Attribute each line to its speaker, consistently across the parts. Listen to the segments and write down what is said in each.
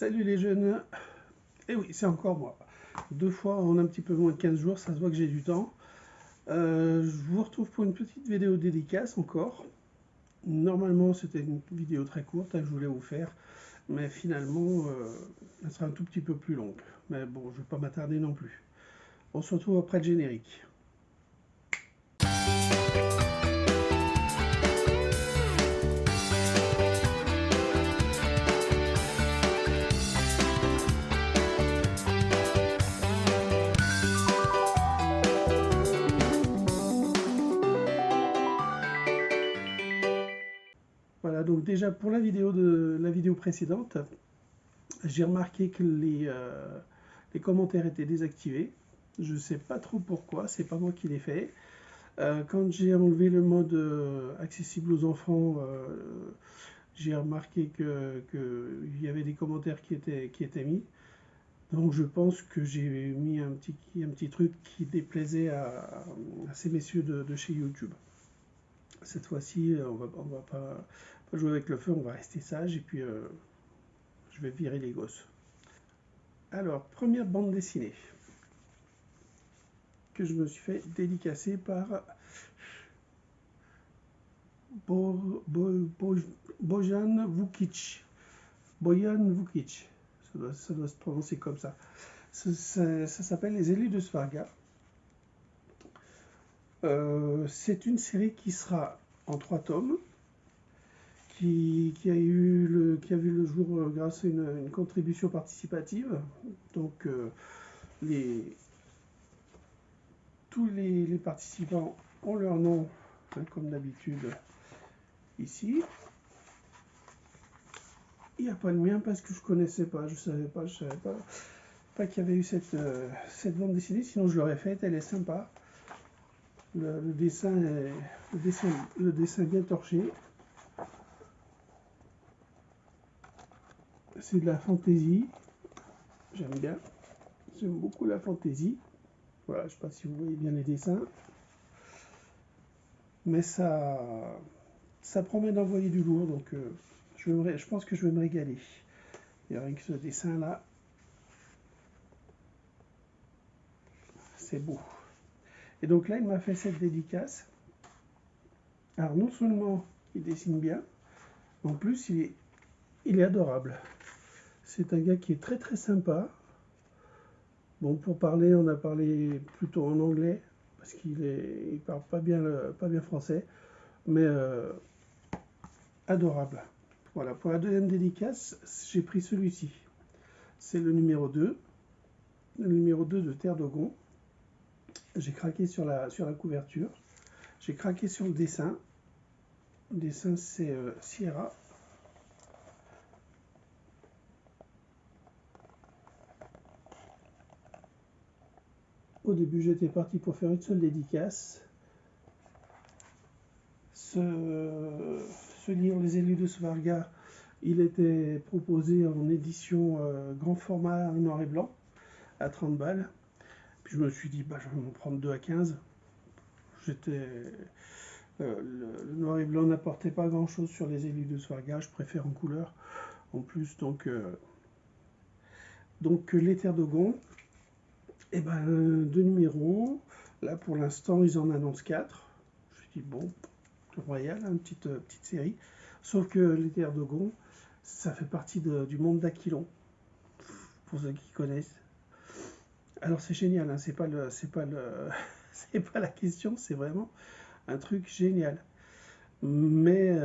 Speaker 1: Salut les jeunes. Et oui, c'est encore moi. 2 fois en un petit peu moins de 15 jours, ça se voit que j'ai du temps. Je vous retrouve pour une petite vidéo dédicace encore. Normalement, c'était une vidéo très courte que je voulais vous faire, mais finalement, elle sera un tout petit peu plus longue. Mais bon, je ne vais pas m'attarder non plus. On se retrouve après le générique. Voilà, donc déjà pour la vidéo précédente, j'ai remarqué que les commentaires étaient désactivés. Je ne sais pas trop pourquoi, c'est pas moi qui l'ai fait. Quand j'ai enlevé le mode accessible aux enfants, j'ai remarqué qu'il y avait des commentaires qui étaient mis. Donc je pense que j'ai mis un petit truc qui déplaisait à ces messieurs de chez YouTube. Cette fois-ci, on va pas jouer avec le feu, on va rester sage et puis je vais virer les gosses. Alors, première bande dessinée que je me suis fait dédicacer par Bojan Vukic. Bojan Vukic, ça doit se prononcer comme ça. Ça s'appelle Les élus de Svarga. C'est une série qui sera en 3 tomes, qui a vu le jour grâce à une contribution participative. Donc, tous les participants ont leur nom, hein, comme d'habitude, ici. Il n'y a pas le mien parce que je connaissais pas, je savais pas qu'il y avait eu cette bande dessinée, sinon je l'aurais faite, elle est sympa. Le dessin bien torché. C'est de la fantaisie, j'aime bien, j'aime beaucoup la fantaisie. Voilà, je ne sais pas si vous voyez bien les dessins, mais ça promet d'envoyer du lourd, donc je pense que je vais me régaler. Il y a rien que ce dessin là, c'est beau. Et donc là, il m'a fait cette dédicace. Alors non seulement il dessine bien, en plus il est adorable. C'est un gars qui est très très sympa. Bon, pour parler, on a parlé plutôt en anglais, parce qu'il parle pas bien français, mais adorable. Voilà, pour la deuxième dédicace, j'ai pris celui-ci. C'est le numéro 2 de Terre d'Ogon. J'ai craqué sur la couverture, j'ai craqué sur le dessin. Le dessin, c'est Sierra. Au début, j'étais parti pour faire une seule dédicace. Ce livre, Les élus de Svarga, il était proposé en édition grand format noir et blanc, à 30 balles. Puis je me suis dit, bah, je vais m'en prendre 2 à 15. Le noir et blanc n'apportait pas grand chose sur les élus de Svarga, je préfère en couleur. En plus, donc les Terres d'Ogon, et ben 2 numéros. Là pour l'instant, ils en annoncent 4. Je me suis dit, bon, royal, une petite série. Sauf que les Terres d'Ogon, ça fait partie du monde d'Aquilon, pour ceux qui connaissent. Alors c'est génial, hein, c'est pas la question, c'est vraiment un truc génial. Mais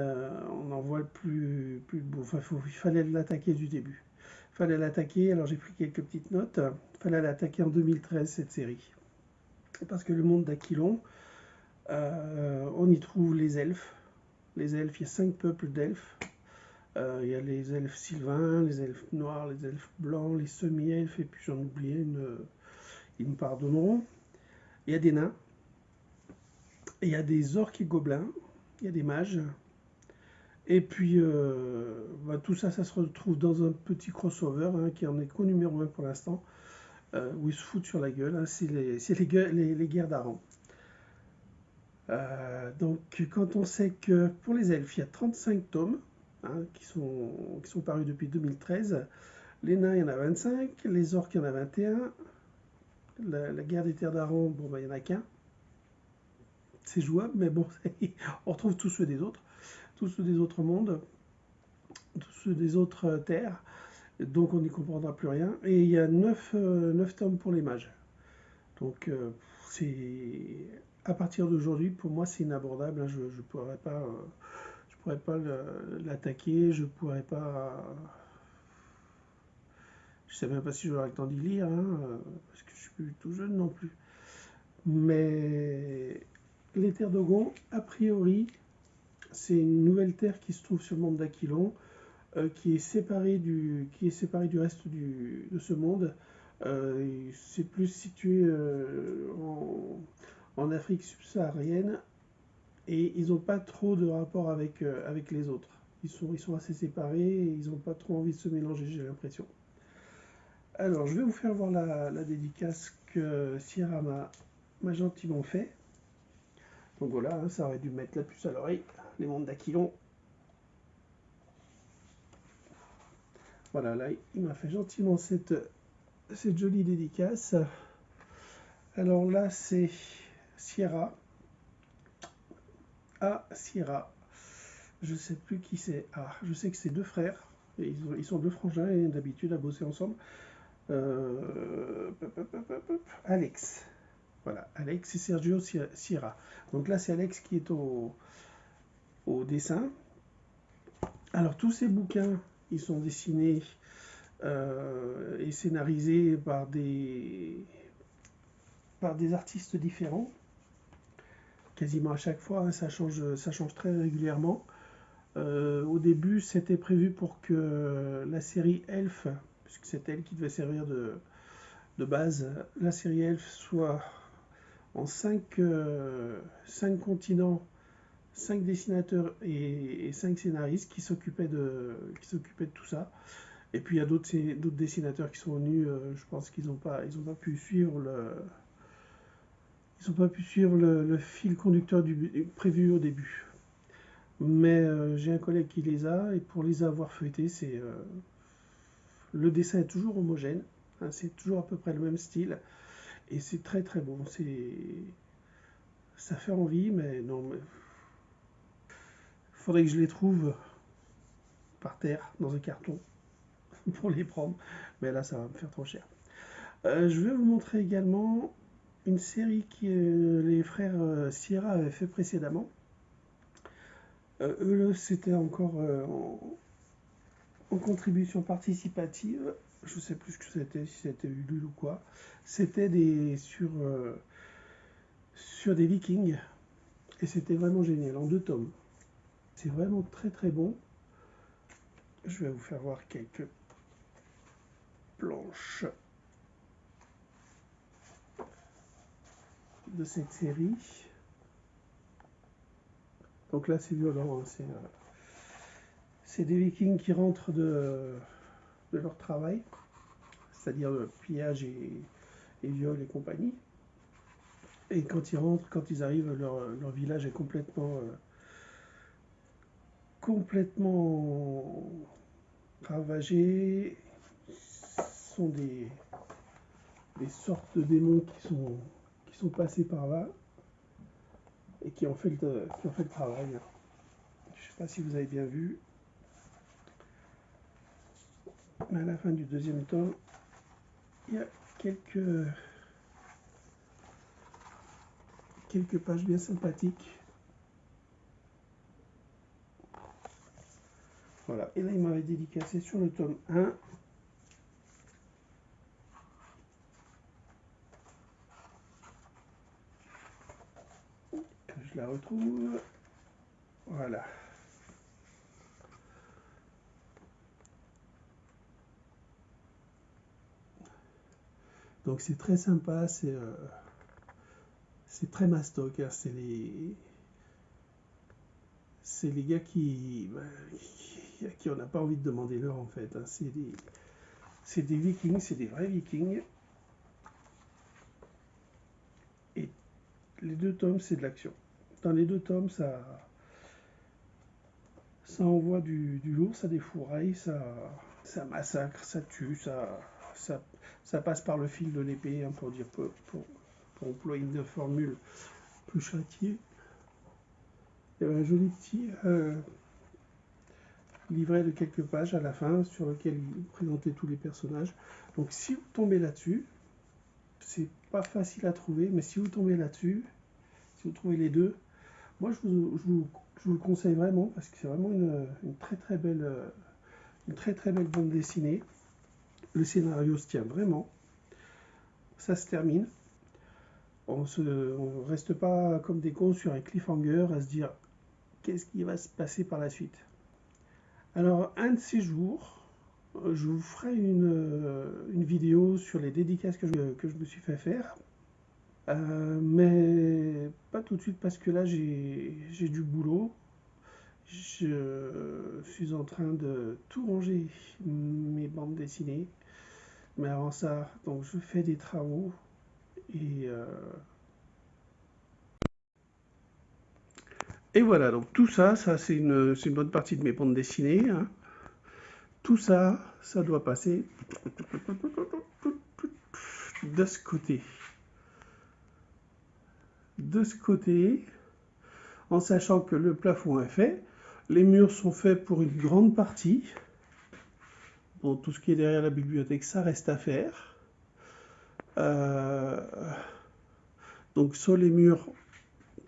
Speaker 1: on en voit le plus beau. Enfin, il fallait l'attaquer du début. Il fallait l'attaquer, alors j'ai pris quelques petites notes. Il fallait l'attaquer en 2013, cette série. Parce que le monde d'Aquilon, on y trouve les elfes. Les elfes, il y a 5 peuples d'elfes. Il y a les elfes sylvains, les elfes noirs, les elfes blancs, les semi-elfes, et puis j'en oubliais ils me pardonneront. Il y a des nains, et il y a des orques et gobelins, il y a des mages. Et puis tout ça, ça se retrouve dans un petit crossover, hein, qui en est qu'au numéro 1 pour l'instant, où ils se foutent sur la gueule, hein, c'est les guerres d'Aran. Donc quand on sait que pour les elfes, il y a 35 tomes, hein, qui sont parus depuis 2013, Les nains, il y en a 25. Les orques, il y en a 21. La guerre des terres d'Aran, bon, bah, il n'y en a qu'un. C'est jouable, mais bon, on retrouve tous ceux des autres. Tous ceux des autres mondes. Tous ceux des autres terres. Donc on n'y comprendra plus rien. Et il y a 9 tomes pour les mages. Donc c'est à partir d'aujourd'hui, pour moi, c'est inabordable. Hein. Je ne pourrais pas l'attaquer. Je pourrais pas. Je sais même pas si j'aurai le temps d'y lire, hein, parce que je suis plus tout jeune non plus. Mais les terres d'Ogon, a priori, c'est une nouvelle terre qui se trouve sur le monde d'Aquilon, qui est séparée du reste de ce monde. C'est plus situé en Afrique subsaharienne et ils n'ont pas trop de rapport avec les autres. Ils sont assez séparés et ils n'ont pas trop envie de se mélanger, j'ai l'impression. Alors, je vais vous faire voir la dédicace que Sierra m'a gentiment fait. Donc voilà, hein, ça aurait dû mettre la puce à l'oreille, les mondes d'Aquilon. Voilà, là, il m'a fait gentiment cette jolie dédicace. Alors là, c'est Sierra. Ah, Sierra. Je sais plus qui c'est. Ah, je sais que c'est deux frères. Et ils sont deux frangins et d'habitude à bosser ensemble. Alex. Voilà, Alex et Sergio Sierra. Donc là, c'est Alex qui est au dessin. Alors, tous ces bouquins, ils sont dessinés et scénarisés par des artistes différents. Quasiment à chaque fois, hein, ça change très régulièrement. Au début, c'était prévu pour que la série Elf, puisque c'est elle qui devait servir de base, la série Elf soit en 5 continents, 5 dessinateurs et 5 scénaristes qui s'occupaient de tout ça. Et puis il y a d'autres dessinateurs qui sont venus, je pense qu'ils n'ont pas pu suivre le fil conducteur prévu au début. Mais j'ai un collègue qui les a, et pour les avoir feuilletés, le dessin est toujours homogène, hein, c'est toujours à peu près le même style, et c'est très très bon. Ça fait envie, mais non, mais faudrait que je les trouve par terre, dans un carton, pour les prendre, mais là ça va me faire trop cher. Je vais vous montrer également une série que les frères Sierra avaient fait précédemment. Eux, c'était encore en contribution participative. Je ne sais plus ce que c'était, si c'était Ulule ou quoi. C'était sur des Vikings. Et c'était vraiment génial, en 2 tomes. C'est vraiment très très bon. Je vais vous faire voir quelques planches de cette série. Donc là, c'est violent. Hein, c'est des Vikings qui rentrent de leur travail, c'est-à-dire pillage et viol et compagnie. Et quand ils rentrent, quand ils arrivent, leur village est complètement ravagé. Ce sont des sortes de démons qui sont passés par là et qui ont fait le travail. Je ne sais pas si vous avez bien vu, mais à la fin du 2e tome, il y a quelques pages bien sympathiques. Voilà, et là il m'avait dédicacé sur le tome 1. Que je la retrouve. Voilà. Donc c'est très sympa, c'est très mastoc. Hein, c'est les gars qui on n'a pas envie de demander l'heure en fait. Hein. C'est des Vikings, c'est des vrais Vikings. Et les 2 tomes, c'est de l'action. Dans les 2 tomes, ça envoie du lourd, ça défouraille, ça ça massacre, ça tue, ça passe par le fil de l'épée, hein, pour employer une formule plus châtiée. Il y avait un joli petit livret de quelques pages à la fin sur lequel il présentait tous les personnages. Donc si vous tombez là-dessus, c'est pas facile à trouver, mais si vous tombez là-dessus, si vous trouvez les deux, moi je vous le conseille vraiment parce que c'est vraiment une très très belle bande dessinée. Le scénario se tient vraiment, ça se termine. On reste pas comme des cons sur un cliffhanger à se dire qu'est-ce qui va se passer par la suite. Alors, un de ces jours, je vous ferai une vidéo sur les dédicaces que je me suis fait faire. Mais pas tout de suite parce que là, j'ai du boulot. Je suis en train de tout ranger mes bandes dessinées. Mais avant ça, donc je fais des travaux et voilà, donc tout ça c'est une bonne partie de mes bandes dessinées, hein. Tout ça, ça doit passer de ce côté. De ce côté, en sachant que le plafond est fait, les murs sont faits pour une grande partie. Bon, tout ce qui est derrière la bibliothèque, ça reste à faire. Donc sur les murs,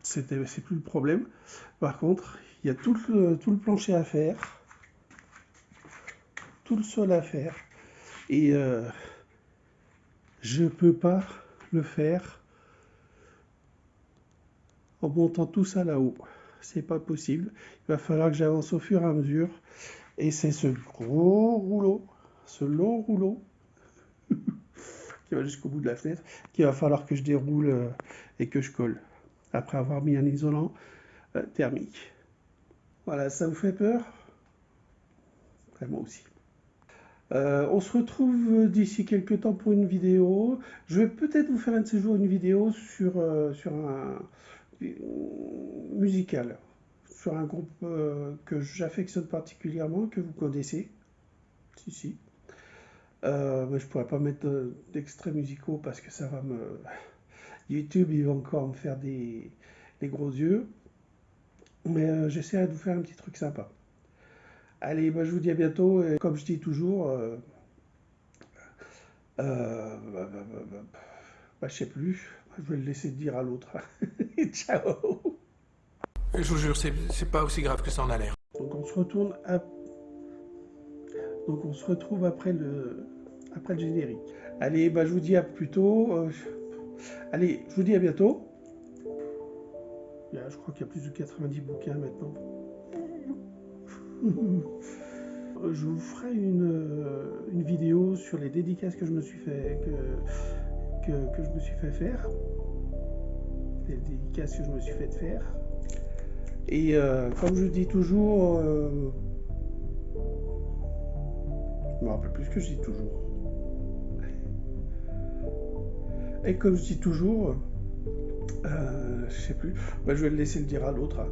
Speaker 1: c'est plus le problème. Par contre, il y a tout le plancher à faire, tout le sol à faire. Et je peux pas le faire en montant tout ça là-haut. C'est pas possible. Il va falloir que j'avance au fur et à mesure. Et c'est ce gros rouleau, ce long rouleau, qui va jusqu'au bout de la fenêtre, qu'il va falloir que je déroule et que je colle, après avoir mis un isolant thermique. Voilà, ça vous fait peur? Moi aussi. On se retrouve d'ici quelques temps pour une vidéo. Je vais peut-être vous faire un de ces jours une vidéo sur un musical, sur un groupe que j'affectionne particulièrement, que vous connaissez. Si. Mais je pourrais pas mettre d'extraits musicaux parce que ça va me... YouTube, il va encore me faire des gros yeux. Mais j'essaierai de vous faire un petit truc sympa. Allez, je vous dis à bientôt. Et comme je dis toujours, je sais plus. Je vais le laisser dire à l'autre. Ciao.
Speaker 2: Je vous jure, c'est pas aussi grave que ça en a l'air.
Speaker 1: Donc on se retrouve après le générique. Allez, je vous dis à plus tôt. Allez, je vous dis à bientôt. Je crois qu'il y a plus de 90 bouquins maintenant. Je vous ferai une vidéo sur les dédicaces que je me suis fait que je me suis fait faire. Les dédicaces que je me suis fait faire. Et comme je dis toujours, je me rappelle plus ce que je dis toujours. Et comme je dis toujours, je sais plus, je vais le laisser le dire à l'autre.